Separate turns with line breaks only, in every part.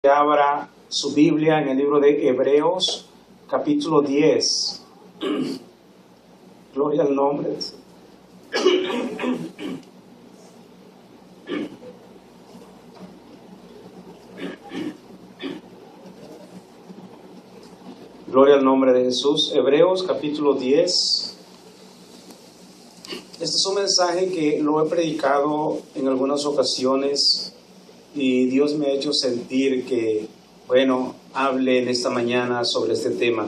Que abra su Biblia en el libro de Hebreos, capítulo 10. Gloria al nombre del Señor. Gloria al nombre de Jesús. Hebreos, capítulo 10. Este es un mensaje que lo he predicado en algunas ocasiones y Dios me ha hecho sentir que, hable en esta mañana sobre este tema.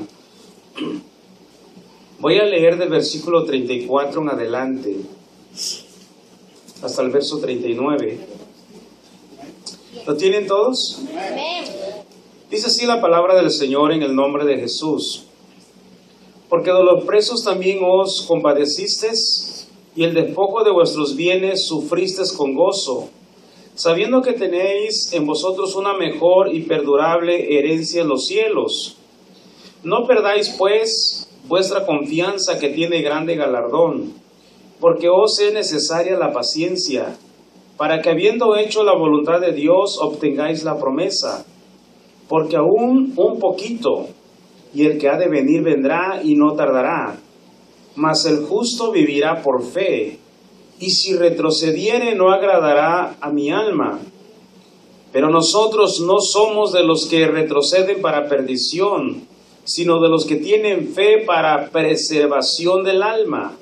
Voy a leer del versículo 34 en adelante, hasta el verso 39. ¿Lo tienen todos? Dice así la palabra del Señor en el nombre de Jesús. Porque de los presos también os compadecisteis, y el despojo de vuestros bienes sufristeis con gozo, sabiendo que tenéis en vosotros una mejor y perdurable herencia en los cielos. No perdáis, pues, vuestra confianza, que tiene grande galardón, porque os es necesaria la paciencia, para que habiendo hecho la voluntad de Dios, obtengáis la promesa. Porque aún un poquito, y el que ha de venir vendrá y no tardará, mas el justo vivirá por fe. Y si retrocediere, no agradará a mi alma. Pero nosotros no somos de los que retroceden para perdición, sino de los que tienen fe para preservación del alma.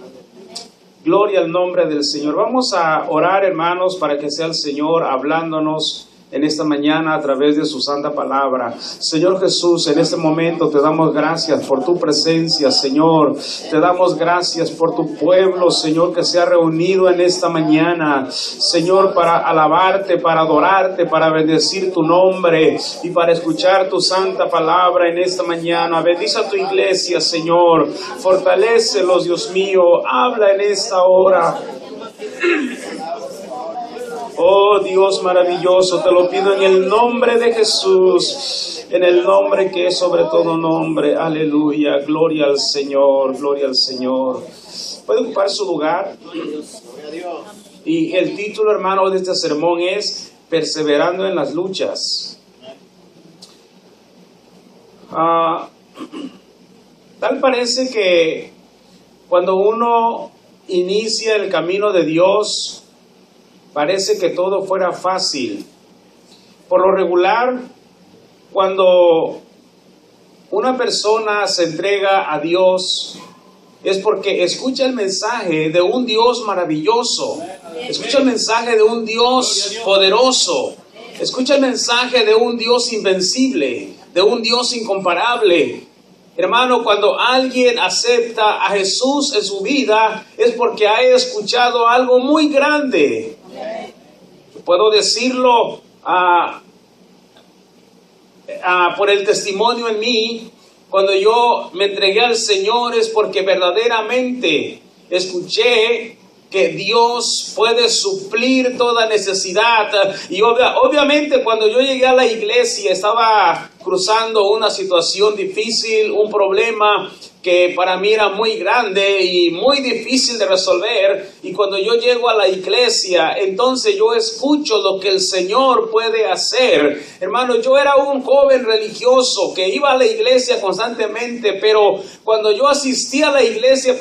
Gloria al nombre del Señor. Vamos a orar, hermanos, para que sea el Señor hablándonos en esta mañana a través de su santa palabra. Señor Jesús, en este momento te damos gracias por tu presencia, Señor. Te damos gracias por tu pueblo, Señor, que se ha reunido en esta mañana, Señor, para alabarte, para adorarte, para bendecir tu nombre y para escuchar tu santa palabra en esta mañana. Bendice a tu iglesia, Señor. Fortalécelos, Dios mío. Habla en esta hora. Oh Dios maravilloso, te lo pido en el nombre de Jesús, en el nombre que es sobre todo nombre. Aleluya, gloria al Señor, gloria al Señor. ¿Puede ocupar su lugar? Y el título, hermano, de este sermón es Perseverando en las luchas. Tal parece que cuando uno inicia el camino de Dios, parece que todo fuera fácil. Por lo regular, cuando una persona se entrega a Dios, es porque escucha el mensaje de un Dios maravilloso, escucha el mensaje de un Dios poderoso, escucha el mensaje de un Dios invencible, de un Dios incomparable. Hermano, cuando alguien acepta a Jesús en su vida, es porque ha escuchado algo muy grande. Puedo decirlo por el testimonio en mí. Cuando yo me entregué al Señor es porque verdaderamente escuché que Dios puede suplir toda necesidad. Y obviamente cuando yo llegué a la iglesia estaba cruzando una situación difícil, un problema que para mí era muy grande y muy difícil de resolver. Y cuando yo llego a la iglesia, entonces yo escucho lo que el Señor puede hacer. Hermano, yo era un joven religioso que iba a la iglesia constantemente, pero cuando yo asistí a la iglesia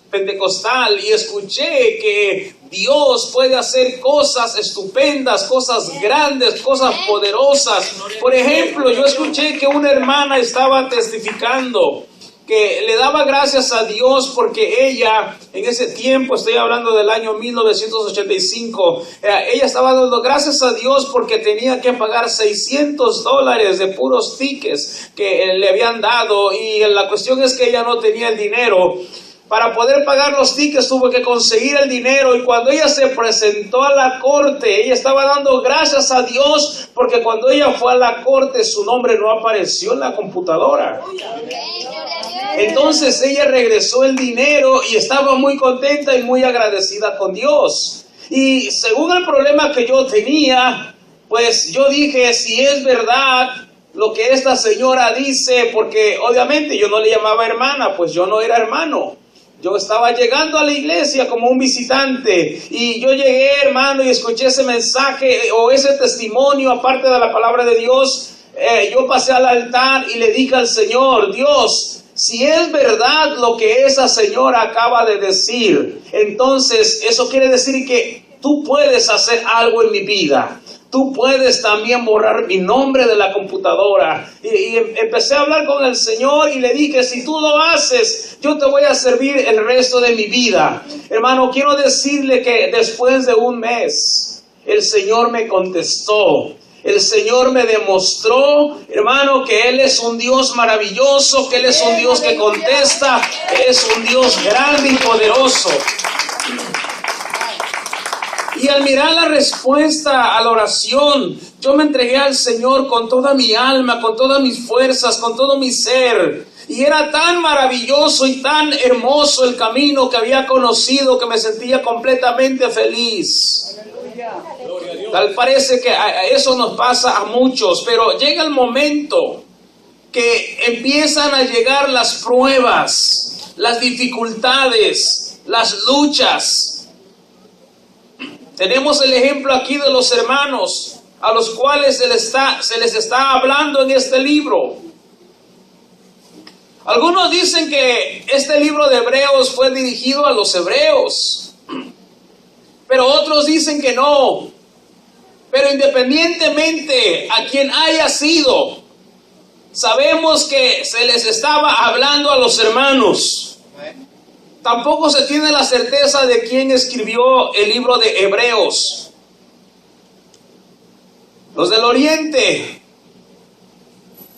pentecostal y escuché que Dios puede hacer cosas estupendas, cosas grandes, cosas poderosas. Por ejemplo, yo escuché que una hermana estaba testificando que le daba gracias a Dios porque ella, en ese tiempo, estoy hablando del año 1985, ella estaba dando gracias a Dios porque tenía que pagar $600 de puros tickets que le habían dado, y la cuestión es que ella no tenía el dinero. Para poder pagar los tickets tuvo que conseguir el dinero, y cuando ella se presentó a la corte, ella estaba dando gracias a Dios porque cuando ella fue a la corte su nombre no apareció en la computadora. Entonces ella regresó el dinero y estaba muy contenta y muy agradecida con Dios. Y según el problema que yo tenía, pues yo dije, si es verdad lo que esta señora dice, porque obviamente yo no le llamaba hermana, pues yo no era hermano. Yo estaba llegando a la iglesia como un visitante y yo llegué, hermano, y escuché ese mensaje o ese testimonio, aparte de la palabra de Dios. yo pasé al altar y le dije al Señor, Dios, si es verdad lo que esa señora acaba de decir, entonces eso quiere decir que tú puedes hacer algo en mi vida. Tú puedes también borrar mi nombre de la computadora. Y empecé a hablar con el Señor y le dije, si tú lo haces, yo te voy a servir el resto de mi vida. Hermano, quiero decirle que después de un mes, el Señor me contestó. El Señor me demostró, hermano, que Él es un Dios maravilloso, que Él es un Dios que contesta, que es un Dios grande y poderoso. Y al mirar la respuesta a la oración, yo me entregué al Señor con toda mi alma, con todas mis fuerzas, con todo mi ser. Y era tan maravilloso y tan hermoso el camino que había conocido que me sentía completamente feliz. Tal parece que eso nos pasa a muchos, pero llega el momento que empiezan a llegar las pruebas, las dificultades, las luchas. Tenemos el ejemplo aquí de los hermanos a los cuales se les está hablando en este libro. Algunos dicen que este libro de Hebreos fue dirigido a los hebreos, pero otros dicen que no. Pero independientemente a quien haya sido, sabemos que se les estaba hablando a los hermanos. Tampoco se tiene la certeza de quién escribió el libro de Hebreos. Los del Oriente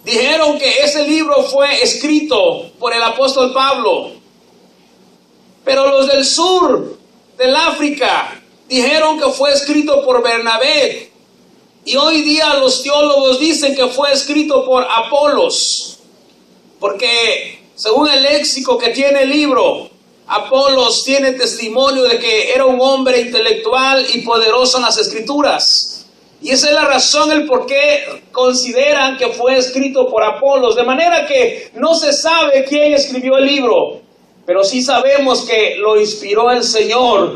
dijeron que ese libro fue escrito por el apóstol Pablo. Pero los del sur del África dijeron que fue escrito por Bernabé. Y hoy día los teólogos dicen que fue escrito por Apolos. Porque según el léxico que tiene el libro, Apolos tiene testimonio de que era un hombre intelectual y poderoso en las escrituras. Y esa es la razón, el por qué consideran que fue escrito por Apolos. De manera que no se sabe quién escribió el libro, pero sí sabemos que lo inspiró el Señor.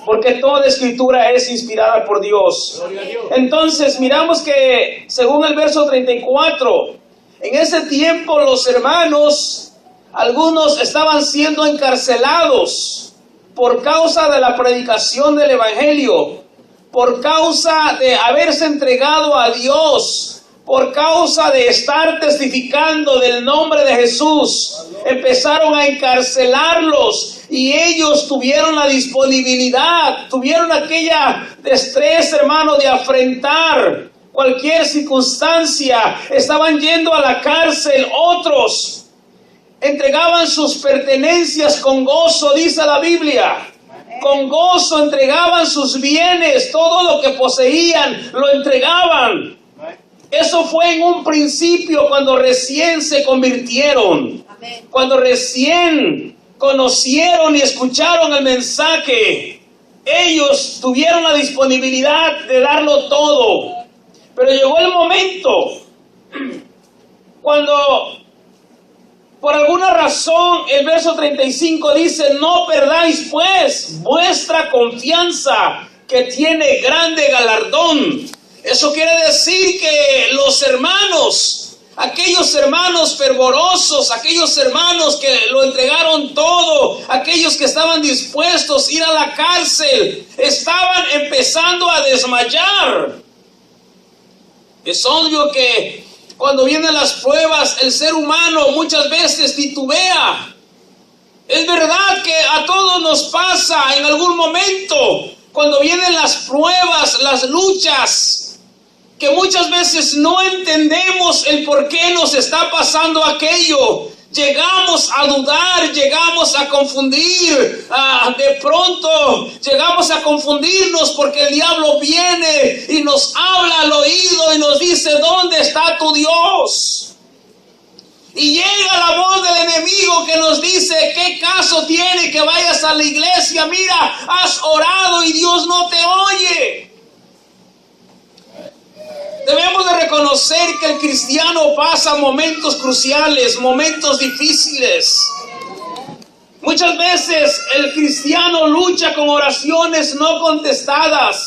Porque toda escritura es inspirada por Dios. Entonces miramos que según el verso 34, en ese tiempo los hermanos, algunos estaban siendo encarcelados por causa de la predicación del Evangelio, por causa de haberse entregado a Dios, por causa de estar testificando del nombre de Jesús. Empezaron a encarcelarlos y ellos tuvieron la disponibilidad, tuvieron aquella destreza, hermano, de afrontar cualquier circunstancia. Estaban yendo a la cárcel. Otros entregaban sus pertenencias con gozo, dice la Biblia. Con gozo entregaban sus bienes, todo lo que poseían lo entregaban. Eso fue en un principio, cuando recién se convirtieron, cuando recién conocieron y escucharon el mensaje. Ellos tuvieron la disponibilidad de darlo todo. Pero llegó el momento cuando, por alguna razón, el verso 35 dice: no perdáis pues vuestra confianza, que tiene grande galardón. Eso quiere decir que los hermanos, aquellos hermanos fervorosos, aquellos hermanos que lo entregaron todo, aquellos que estaban dispuestos a ir a la cárcel, estaban empezando a desmayar. Es obvio que cuando vienen las pruebas, el ser humano muchas veces titubea. Es verdad que a todos nos pasa en algún momento, cuando vienen las pruebas, las luchas, que muchas veces no entendemos el por qué nos está pasando aquello. Llegamos a dudar, llegamos a confundir, de pronto llegamos a confundirnos porque el diablo viene y nos habla al oído y nos dice: ¿dónde está tu Dios? Y llega la voz del enemigo que nos dice: ¿qué caso tiene que vayas a la iglesia? Mira, has orado y Dios no te oye. Debemos de reconocer que el cristiano pasa momentos cruciales, momentos difíciles. Muchas veces el cristiano lucha con oraciones no contestadas.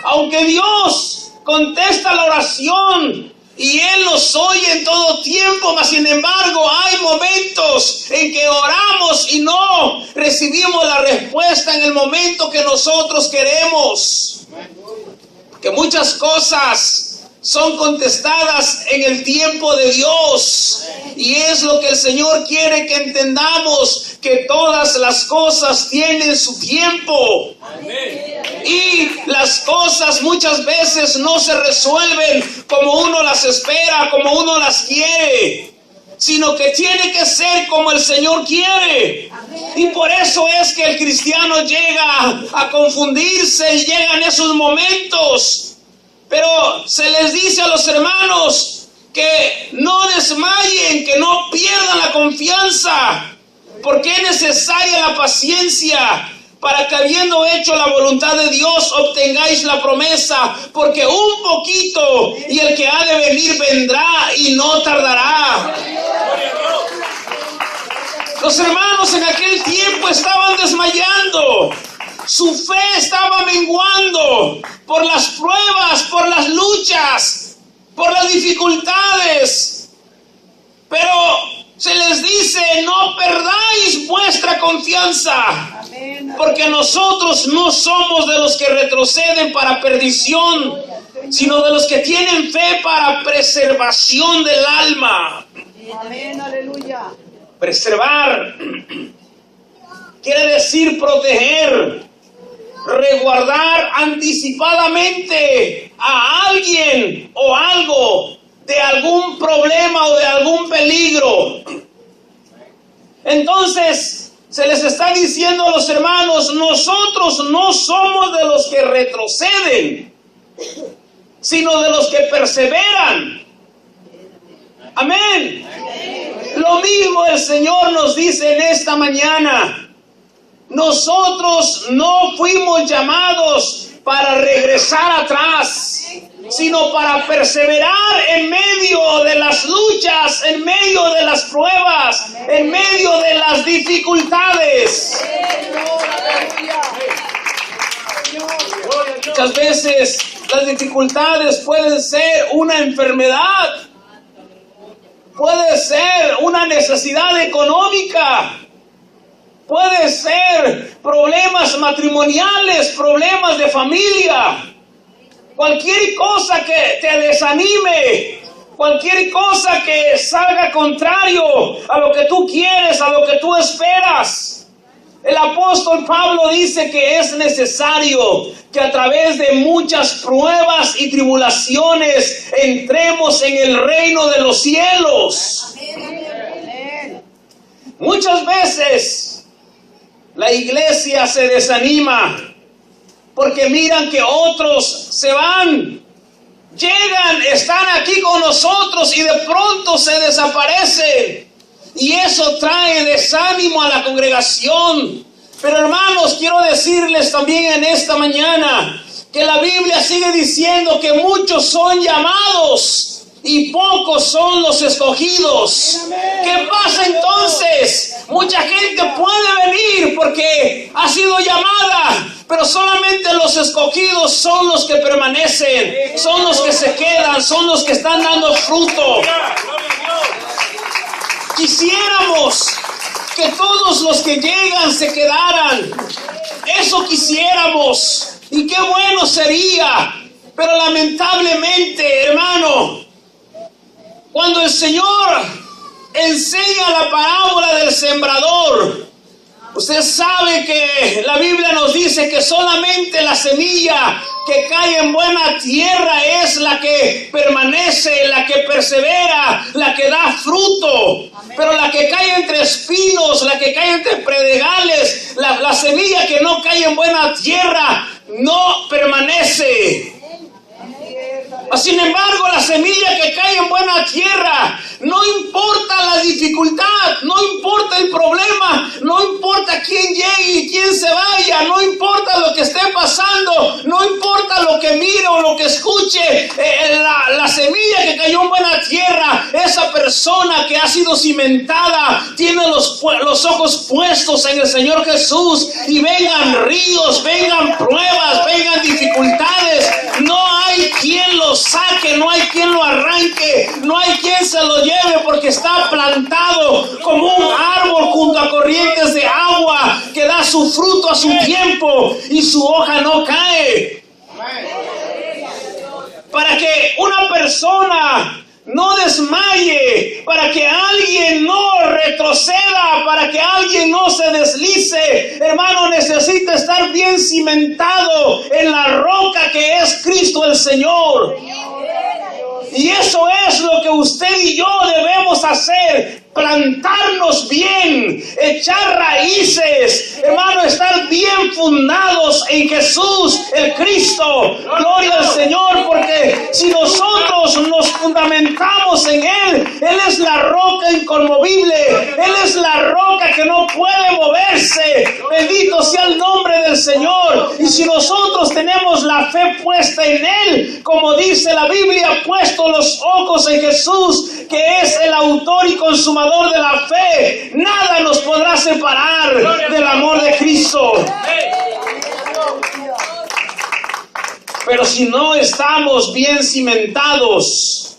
Aunque Dios contesta la oración y Él nos oye en todo tiempo, mas sin embargo hay momentos en que oramos y no recibimos la respuesta en el momento que nosotros queremos. Que muchas cosas son contestadas en el tiempo de Dios, y es lo que el Señor quiere que entendamos, que todas las cosas tienen su tiempo. Amén. Y las cosas muchas veces no se resuelven como uno las espera, como uno las quiere, sino que tiene que ser como el Señor quiere. Y por eso es que el cristiano llega a confundirse y llegan esos momentos. Pero se les dice a los hermanos que no desmayen, que no pierdan la confianza, porque es necesaria la paciencia para que, habiendo hecho la voluntad de Dios, obtengáis la promesa, porque un poquito y el que ha de venir vendrá y no tardará. Los hermanos en aquel tiempo estaban desmayando. Su fe estaba menguando por las pruebas, por las luchas, por las dificultades. Pero se les dice: no perdáis vuestra confianza, porque nosotros no somos de los que retroceden para perdición, sino de los que tienen fe para preservación del alma.
Amén, aleluya.
Preservar quiere decir proteger, resguardar anticipadamente a alguien o algo de algún problema o de algún peligro. Entonces se les está diciendo a los hermanos: nosotros no somos de los que retroceden, sino de los que perseveran. Amén. Lo mismo el Señor nos dice en esta mañana. Nosotros no fuimos llamados para regresar atrás, sino para perseverar en medio de las luchas, en medio de las pruebas, en medio de las dificultades. Muchas veces las dificultades pueden ser una enfermedad, puede ser una necesidad económica, puede ser problemas matrimoniales, problemas de familia, cualquier cosa que te desanime, cualquier cosa que salga contrario a lo que tú quieres, a lo que tú esperas. El apóstol Pablo dice que es necesario que a través de muchas pruebas y tribulaciones entremos en el reino de los cielos. Muchas veces la iglesia se desanima porque miran que otros se van, llegan, están aquí con nosotros y de pronto se desaparecen. Y eso trae desánimo a la congregación. Pero hermanos, quiero decirles también en esta mañana que la Biblia sigue diciendo que muchos son llamados y pocos son los escogidos. ¿Qué pasa entonces? Mucha gente puede venir porque ha sido llamada, pero solamente los escogidos son los que permanecen, son los que se quedan, son los que están dando fruto. Quisiéramos que todos los que llegan se quedaran. Eso quisiéramos. Y qué bueno sería. Pero lamentablemente, hermano, cuando el Señor enseña la parábola del sembrador, usted sabe que la Biblia nos dice que solamente la semilla que cae en buena tierra es la que permanece, la que persevera, la que da fruto. Pero la que cae entre espinos, la que cae entre predegales, la semilla que no cae en buena tierra, no permanece. Sin embargo, la semilla que cae en buena tierra, no importa la dificultad, no importa el problema, no importa quién llegue y quién se vaya, no importa lo que esté pasando, no importa lo que mire o lo que escuche, la semilla que cayó en buena tierra, esa persona que ha sido cimentada, tiene los ojos puestos en el Señor Jesús, y vengan ríos, vengan pruebas, vengan dificultades, no hay hay quien lo saque, no hay quien lo arranque, no hay quien se lo lleve, porque está plantado como un árbol junto a corrientes de agua que da su fruto a su tiempo y su hoja no cae. Para que una persona no desmaye, para que alguien no retroceda, para que alguien no se deslice, hermano, necesita estar bien cimentado en la roca que es Cristo el Señor. Y eso es lo que usted y yo debemos hacer: plantarnos bien, echar raíces, hermano, estar bien fundados en Jesús, el Cristo. Gloria al Señor, porque si nosotros nos fundamentamos en Él, Él es la roca inconmovible, Él es la roca que no puede moverse. Bendito sea el nombre del Señor. Y si nosotros tenemos la fe puesta en Él, como dice la Biblia, puesto los ojos en Jesús, que es el autor y consumador de la fe, nada nos podrá separar del amor de Cristo. Pero si no estamos bien cimentados,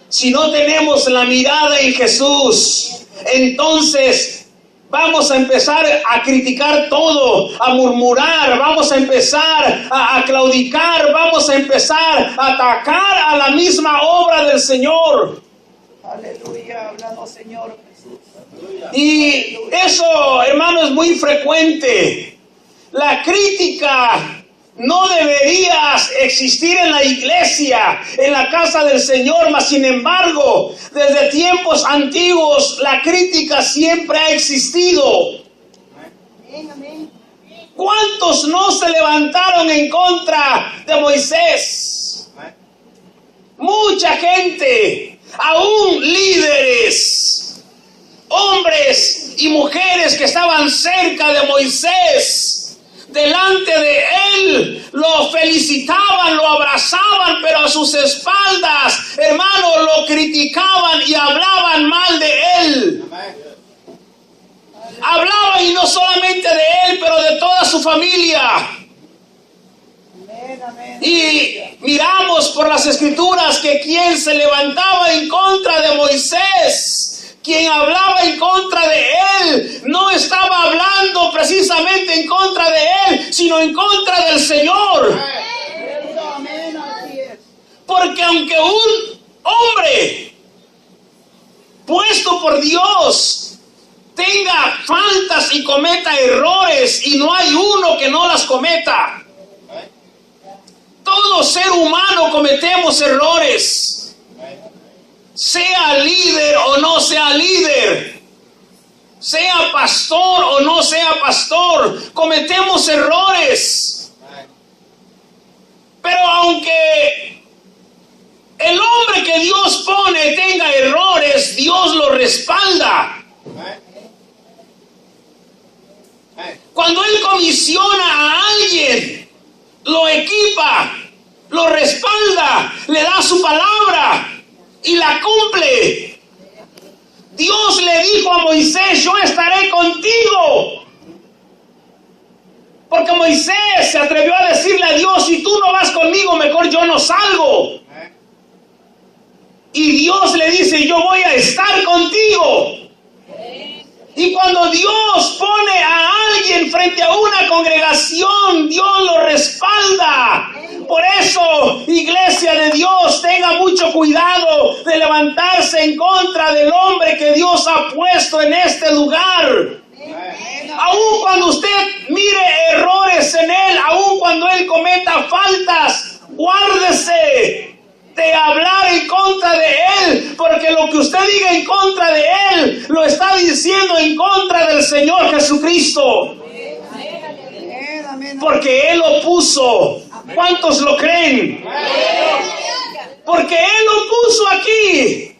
si no tenemos la mirada en Jesús, entonces vamos a empezar a criticar todo, a murmurar, vamos a empezar a claudicar, vamos a empezar a atacar a la misma obra del Señor.
Aleluya, hablando Señor Jesús.
Y eso, hermano, es muy frecuente. La crítica no debería existir en la iglesia, en la casa del Señor, mas sin embargo, desde tiempos antiguos, la crítica siempre ha existido. ¿Cuántos no se levantaron en contra de Moisés? Mucha gente, aún líderes, hombres y mujeres que estaban cerca de Moisés, delante de él, lo felicitaban, lo abrazaban, pero a sus espaldas, hermano, lo criticaban y hablaban mal de él. Hablaban, y no solamente de él, pero de toda su familia. Y miramos por las Escrituras que quien se levantaba en contra de Moisés, quien hablaba en contra de él, no estaba hablando precisamente en contra de él, sino en contra del Señor. Porque aunque un hombre puesto por Dios tenga faltas y cometa errores, y no hay uno que no las cometa, todo ser humano cometemos errores, sea líder o no sea líder, sea pastor o no sea pastor, cometemos errores. Pero aunque el hombre que Dios pone tenga errores, Dios lo respalda. Cuando Él comisiona a alguien, lo equipa, lo respalda, le da su palabra y la cumple. Dios le dijo a Moisés: yo estaré contigo. Porque Moisés se atrevió a decirle a Dios: si tú no vas conmigo, mejor yo no salgo. Y Dios le dice: yo voy a estar contigo. Y cuando Dios pone a alguien frente a una congregación, Dios lo respalda. Por eso, iglesia de Dios, tenga mucho cuidado de levantarse en contra del hombre que Dios ha puesto en este lugar. Aun cuando usted mire errores en él, aun cuando él cometa faltas, guárdese de hablar en contra de él, porque lo que usted diga en contra de él, lo está diciendo en contra del Señor Jesucristo. Porque Él lo puso. ¿Cuántos lo creen? Porque Él lo puso aquí.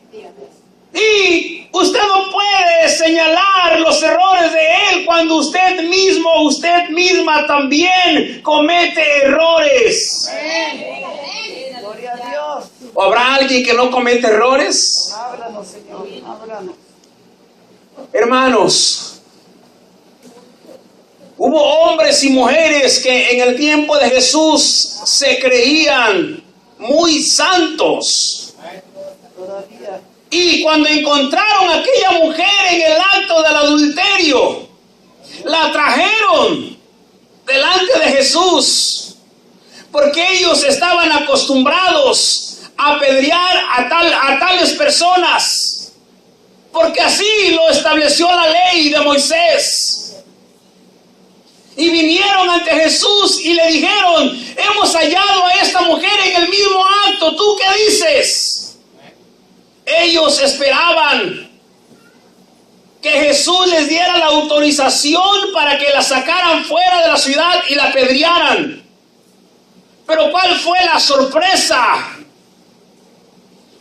Y usted no puede señalar los errores de Él cuando usted mismo, usted misma también comete errores.
Gloria a Dios.
¿O habrá alguien que no comete errores?
Háblanos, Señor, háblanos.
Hermanos, hubo hombres y mujeres que en el tiempo de Jesús se creían muy santos.
Todavía.
Y cuando encontraron a aquella mujer en el acto del adulterio, la trajeron delante de Jesús, porque ellos estaban acostumbrados a apedrear a tales personas, porque así lo estableció la ley de Moisés. Y vinieron ante Jesús y le dijeron: hemos hallado a esta mujer en el mismo acto, ¿tú qué dices? Ellos esperaban que Jesús les diera la autorización para que la sacaran fuera de la ciudad y la apedrearan. Pero ¿cuál fue la sorpresa?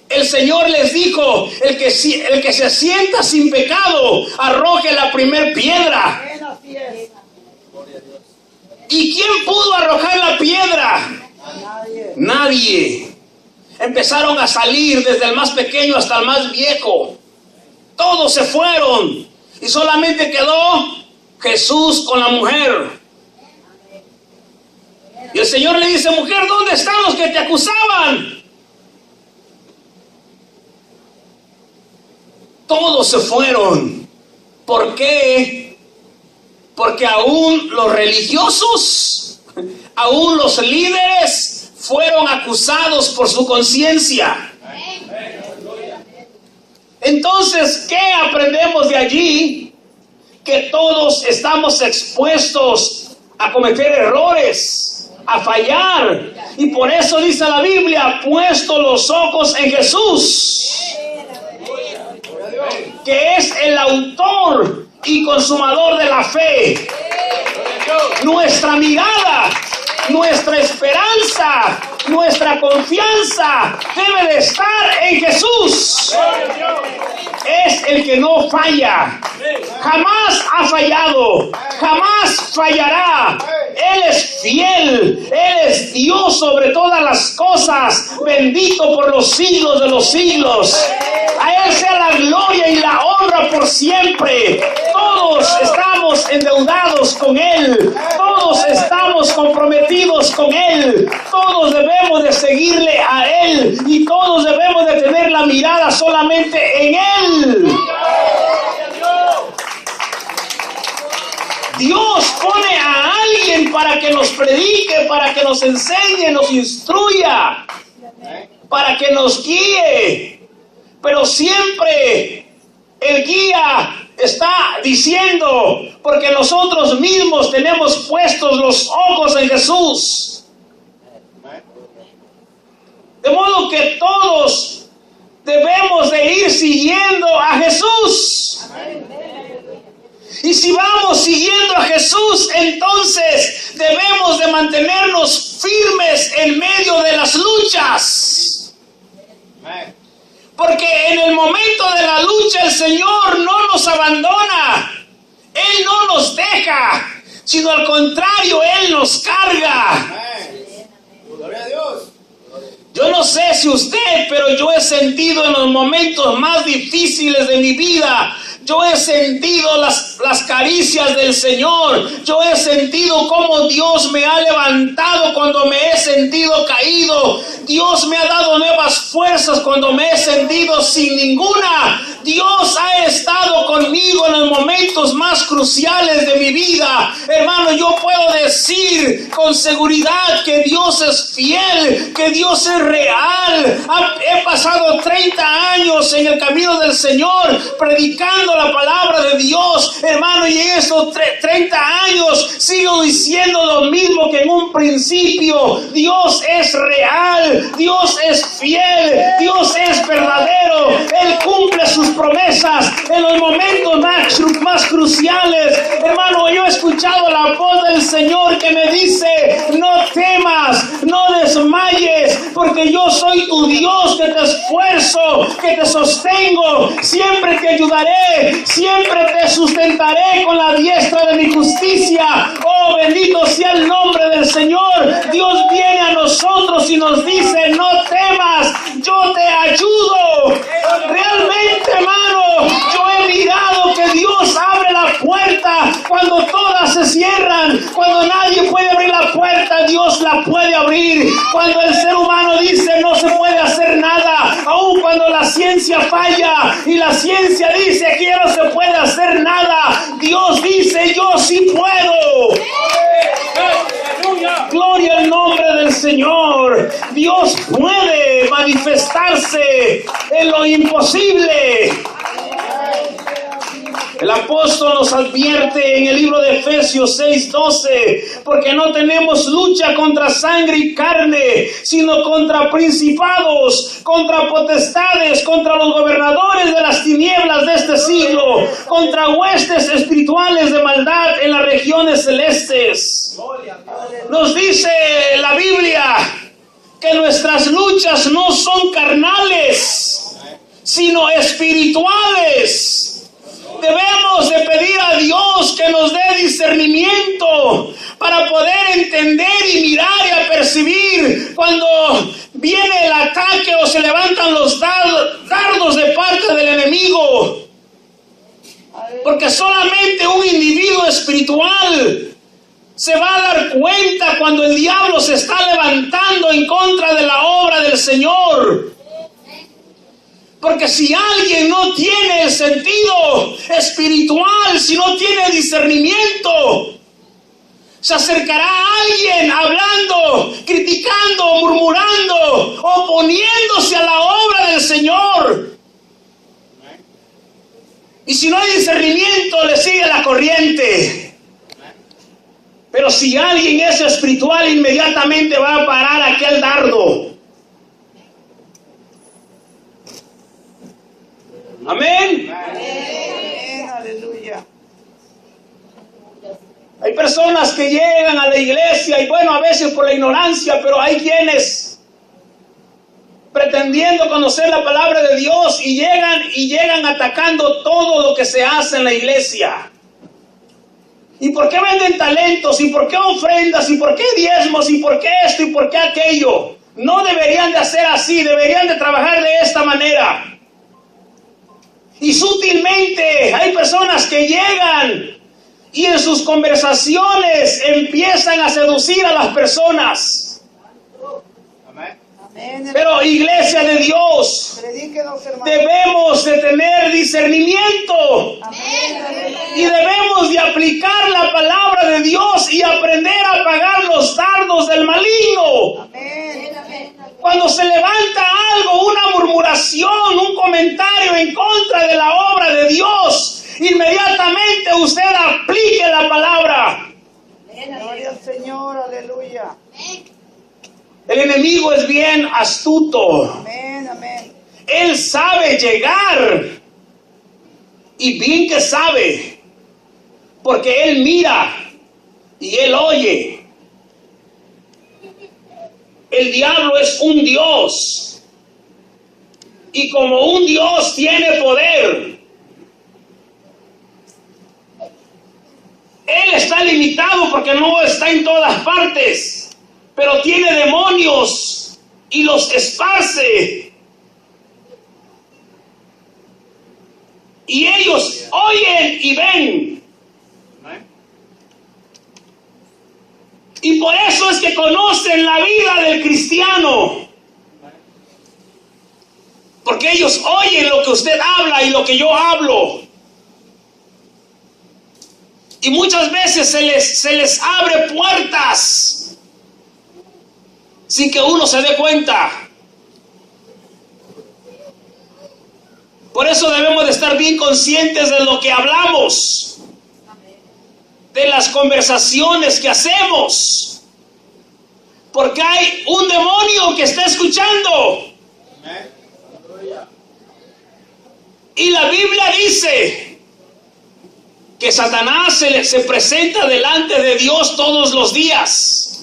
El Señor les dijo: el que se sienta sin pecado, arroje la primer piedra.
Así es.
¿Y quién pudo arrojar la piedra?
Nadie.
Nadie. Empezaron a salir desde el más pequeño hasta el más viejo. Todos se fueron y solamente quedó Jesús con la mujer. Y el Señor le dice: mujer, ¿dónde están los que te acusaban? Todos se fueron. ¿Por qué? Porque aún los religiosos, aún los líderes fueron acusados por su conciencia. Entonces, ¿qué aprendemos de allí? Que todos estamos expuestos a cometer errores, a fallar. Y por eso dice la Biblia: puesto los ojos en Jesús, que es el autor y consumador de la fe. Nuestra mirada, nuestra esperanza, nuestra confianza debe de estar en Jesús. Es el que no falla. Jamás ha fallado. Jamás fallará. Él es fiel. Él es Dios sobre todas las cosas. Bendito por los siglos de los siglos. A Él sea la gloria y la honra por siempre. Todos estamos endeudados con Él. Todos estamos comprometidos con Él. Todos debemos de seguirle a Él. Y todos debemos de tener la mirada solamente en Él. Dios pone a alguien para que nos predique, para que nos enseñe, nos instruya, para que nos guíe. Pero siempre el guía está diciendo, porque nosotros mismos tenemos puestos los ojos en Jesús. De modo que todos debemos de ir siguiendo a Jesús. Y si vamos siguiendo a Jesús, entonces debemos de mantenernos firmes en medio de las luchas. Porque en el momento de la lucha el Señor no nos abandona. Él no nos deja, sino al contrario, Él nos carga.
Gloria a Dios.
Yo no sé si usted, pero yo he sentido en los momentos más difíciles de mi vida, yo he sentido las caricias del Señor. Yo he sentido cómo Dios me ha levantado cuando me he sentido caído. Dios me ha dado nuevas fuerzas cuando me he sentido sin ninguna. Dios ha estado conmigo en los momentos más cruciales de mi vida. Hermano, yo puedo decir con seguridad que Dios es fiel, que Dios es real. He pasado 30 años en el camino del Señor predicando la palabra de Dios, hermano, y en estos 30 años sigo diciendo lo mismo que en un principio. Dios es real, Dios es fiel, Dios es verdadero. Él cumple sus promesas en los momentos más cruciales. Hermano, yo he escuchado la voz del Señor que me dice: no temas, no desmayes, porque yo soy tu Dios, que te esfuerzo, que te sostengo, siempre te ayudaré, siempre te sustentaré con la diestra de mi justicia. Oh, bendito sea el nombre del Señor. Dios viene a nosotros y nos dice: no temas, yo te ayudo. Realmente, hermano, yo he mirado que Dios abre la puerta cuando todas se cierran. Cuando nadie puede abrir la puerta, Dios la puede abrir. Cuando el ser humano dice: cuando la ciencia falla y la ciencia dice que ya no se puede hacer nada, Dios dice, yo sí puedo. Gloria al nombre del Señor. Dios puede manifestarse en lo imposible. El apóstol nos advierte en el libro de Efesios 6:12, porque no tenemos lucha contra sangre y carne, sino contra principados, contra potestades, contra los gobernadores de las tinieblas de este siglo, contra huestes espirituales de maldad en las regiones celestes. Nos dice la Biblia que nuestras luchas no son carnales, sino espirituales. Debemos de pedir a Dios que nos dé discernimiento para poder entender y mirar y apercibir cuando viene el ataque o se levantan los dardos de parte del enemigo. Porque solamente un individuo espiritual se va a dar cuenta cuando el diablo se está levantando en contra de la obra del Señor. Porque si alguien no tiene el sentido espiritual, si no tiene discernimiento, se acercará a alguien hablando, criticando, murmurando, oponiéndose a la obra del Señor. Y si no hay discernimiento, le sigue la corriente. Pero si alguien es espiritual, inmediatamente va a parar aquel dardo. Amén.
Amén. Aleluya.
Hay personas que llegan a la iglesia y bueno, a veces por la ignorancia, pero hay quienes pretendiendo conocer la palabra de Dios y llegan atacando todo lo que se hace en la iglesia. ¿Y por qué venden talentos? ¿Y por qué ofrendas? ¿Y por qué diezmos? ¿Y por qué esto? ¿Y por qué aquello? No deberían de hacer así, deberían de trabajar de esta manera. Y sutilmente hay personas que llegan y en sus conversaciones empiezan a seducir a las personas.
Amén.
Pero iglesia de Dios,
Predíquenos, hermano.
debemos de tener discernimiento
Amén.
y debemos de aplicar la palabra de Dios y aprender a apagar los dardos del maligno.
Amén.
Cuando se levanta algo, una murmuración, un comentario en contra de la obra de Dios, inmediatamente usted aplique la palabra.
Gloria al Señor. Aleluya.
El enemigo es bien astuto.
Amén. Amén.
Él sabe llegar. Y bien que sabe. Porque él mira y él oye. El diablo es un Dios. Y como un Dios tiene poder, él está limitado porque no está en todas partes, pero tiene demonios y los esparce. Y ellos oyen y ven. Y por eso es que conocen la vida del cristiano. Porque ellos oyen lo que usted habla y lo que yo hablo. Y muchas veces se les abre puertas sin que uno se dé cuenta. Por eso debemos de estar bien conscientes de lo que hablamos, de las conversaciones que hacemos, porque hay un demonio que está escuchando. Y la Biblia dice que Satanás se presenta delante de Dios todos los días.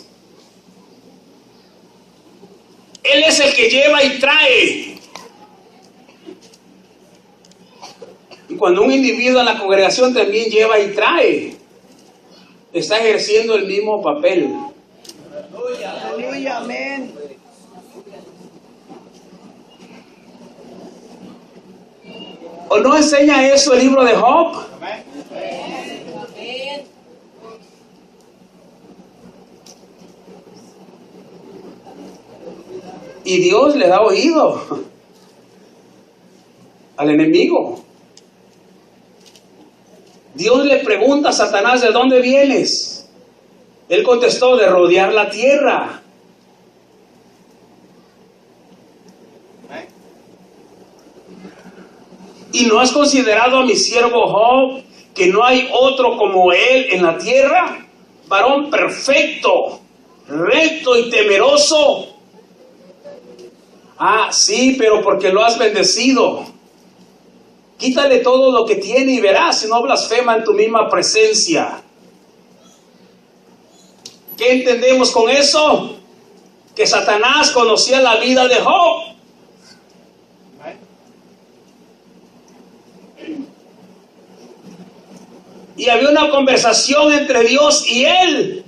Él es el que lleva y trae. Y cuando un individuo en la congregación también lleva y trae, está ejerciendo el mismo papel.
Aleluya. Amén.
¿O no enseña eso el libro de Job? Y Dios le da oído. al enemigo. Dios le pregunta a Satanás, ¿de dónde vienes? Él contestó, de rodear la tierra. ¿Y no has considerado a mi siervo Job, que no hay otro como él en la tierra? Varón perfecto, recto y temeroso. Ah, sí, pero porque lo has bendecido. Quítale todo lo que tiene y verás si no blasfema en tu misma presencia. ¿Qué entendemos con eso? Que Satanás conocía la vida de Job. Y había una conversación entre Dios y él.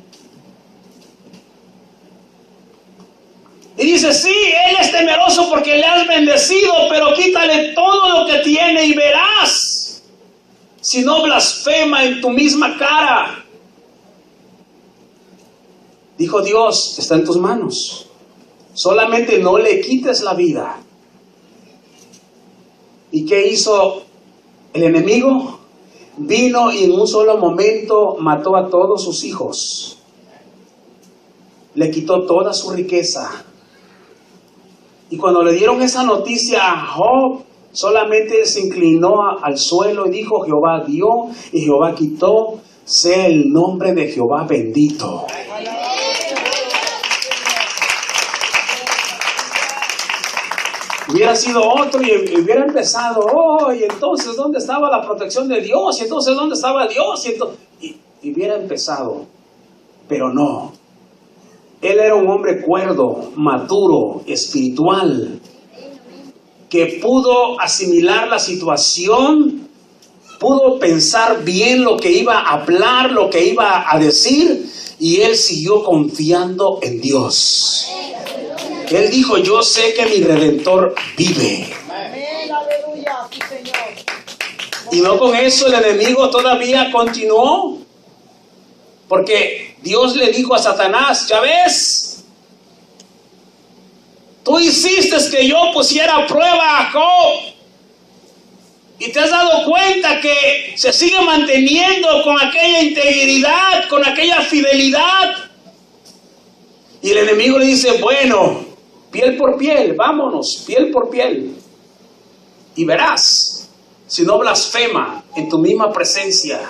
Y dice, sí, él es temeroso porque le has bendecido, pero quítale todo lo que tiene y verás si no blasfema en tu misma cara. Dijo Dios, está en tus manos. Solamente no le quites la vida. ¿Y qué hizo el enemigo? Vino y en un solo momento mató a todos sus hijos. Le quitó toda su riqueza. Y cuando le dieron esa noticia a Job, solamente se inclinó al suelo y dijo, Jehová dio y Jehová quitó, sea el nombre de Jehová bendito. Hubiera sido otro y hubiera empezado, y entonces ¿dónde estaba la protección de Dios? Y entonces ¿dónde estaba Dios? Y hubiera empezado, pero no. Él era un hombre cuerdo, maduro, espiritual, que pudo asimilar la situación, pudo pensar bien lo que iba a hablar, lo que iba a decir, y él siguió confiando en Dios. Él dijo, yo sé que mi Redentor vive.
Amén, aleluya, sí, Señor.
Y no con eso el enemigo todavía continuó. Porque Dios le dijo a Satanás, ya ves, tú hiciste que yo pusiera a prueba a Job. Y te has dado cuenta que se sigue manteniendo con aquella integridad, con aquella fidelidad. Y el enemigo le dice, bueno, piel por piel, vámonos, piel por piel. Y verás, si no blasfema en tu misma presencia.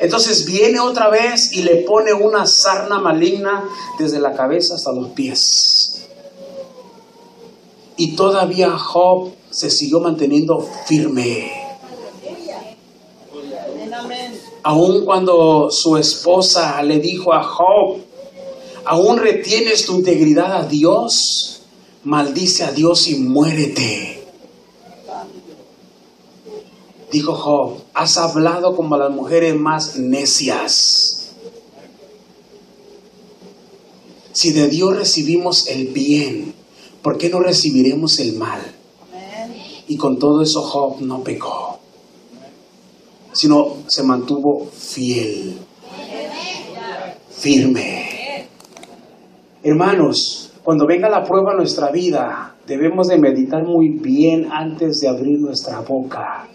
Entonces viene otra vez y le pone una sarna maligna desde la cabeza hasta los pies. Y todavía Job se siguió manteniendo firme. Aun cuando su esposa le dijo a Job, ¿aún retienes tu integridad a Dios? Maldice a Dios y muérete. Dijo Job, has hablado como las mujeres más necias. Si de Dios recibimos el bien, ¿por qué no recibiremos el mal? Y con todo eso Job no pecó, sino se mantuvo fiel, firme. Hermanos, cuando venga la prueba a nuestra vida, debemos de meditar muy bien antes de abrir nuestra boca.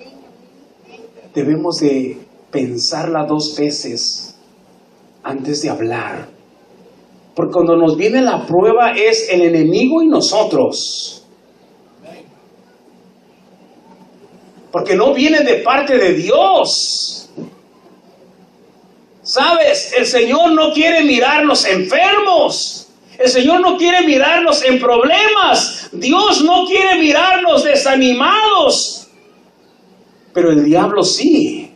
Debemos de pensarla 2 veces antes de hablar. Porque cuando nos viene la prueba es el enemigo y nosotros. Porque no viene de parte de Dios. ¿Sabes? El Señor no quiere mirarnos enfermos. El Señor no quiere mirarnos en problemas. Dios no quiere mirarnos desanimados. Pero el diablo sí.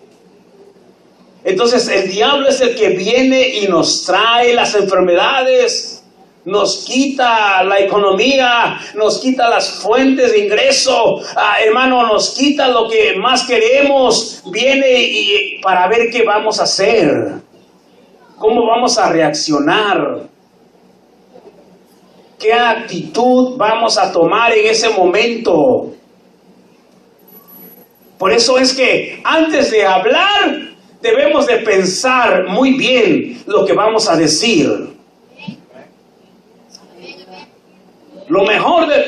Entonces el diablo es el que viene y nos trae las enfermedades, nos quita la economía, nos quita las fuentes de ingreso, hermano, nos quita lo que más queremos, viene y para ver qué vamos a hacer, cómo vamos a reaccionar, qué actitud vamos a tomar en ese momento. Por eso es que antes de hablar, debemos de pensar muy bien lo que vamos a decir. Lo mejor de